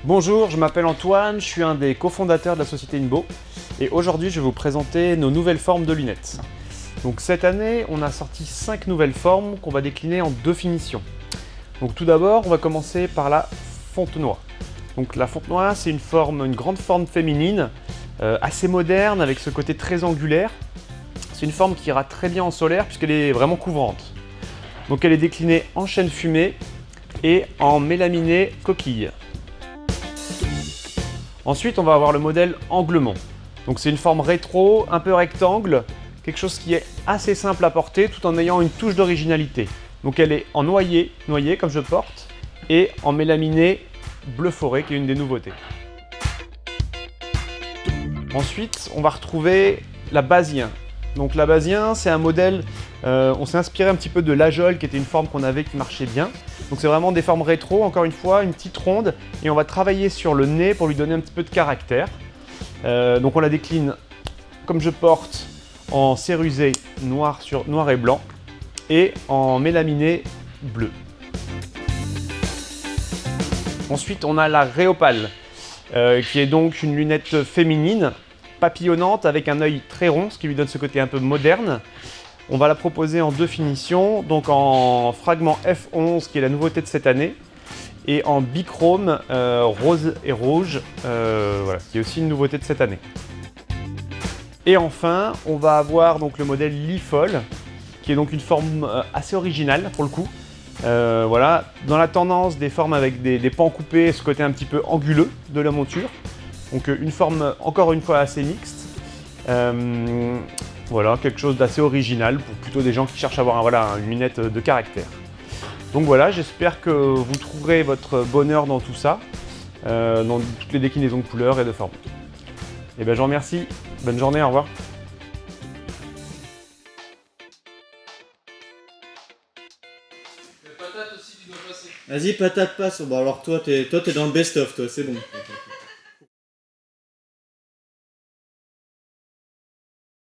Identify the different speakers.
Speaker 1: Bonjour, je m'appelle Antoine, je suis un des cofondateurs de la société Inbo et aujourd'hui je vais vous présenter nos nouvelles formes de lunettes. Donc cette année, on a sorti 5 nouvelles formes qu'on va décliner en 2 finitions. Donc tout d'abord, on va commencer par la Fontenoy. Donc la Fontenoy, c'est une grande forme féminine, assez moderne avec ce côté très angulaire. C'est une forme qui ira très bien en solaire puisqu'elle est vraiment couvrante. Donc elle est déclinée en chêne fumé et en mélaminé coquille. Ensuite, on va avoir le modèle Anglemont. Donc c'est une forme rétro, un peu rectangle, quelque chose qui est assez simple à porter tout en ayant une touche d'originalité. Donc elle est en noyer comme je porte, et en mélaminé bleu forêt qui est une des nouveautés. Ensuite, on va retrouver la Basien. Donc la Basien, c'est un modèle, on s'est inspiré un petit peu de l'Ajol qui était une forme qu'on avait qui marchait bien. Donc c'est vraiment des formes rétro, encore une fois, une petite ronde, et on va travailler sur le nez pour lui donner un petit peu de caractère. Donc on la décline comme je porte en cérusé noir sur noir et blanc et en mélaminé bleu. Ensuite on a la Réopale qui est donc une lunette féminine papillonnante avec un œil très rond, ce qui lui donne ce côté un peu moderne. On va la proposer en 2 finitions, donc en fragment F11 qui est la nouveauté de cette année et en bichrome rose et rouge voilà, qui est aussi une nouveauté de cette année. Et enfin, on va avoir donc le modèle Li-Folle qui est donc une forme assez originale pour le coup. Voilà, dans la tendance des formes avec des pans coupés, ce côté un petit peu anguleux de la monture. Donc une forme encore une fois assez mixte. Voilà, quelque chose d'assez original pour plutôt des gens qui cherchent à avoir une lunette de caractère. Donc voilà, j'espère que vous trouverez votre bonheur dans tout ça, dans toutes les déclinaisons de couleurs et de formes. Et bien je vous remercie, bonne journée, au revoir.
Speaker 2: Vas-y, patate passe. Bon, alors toi, t'es dans le best-of, toi, c'est bon.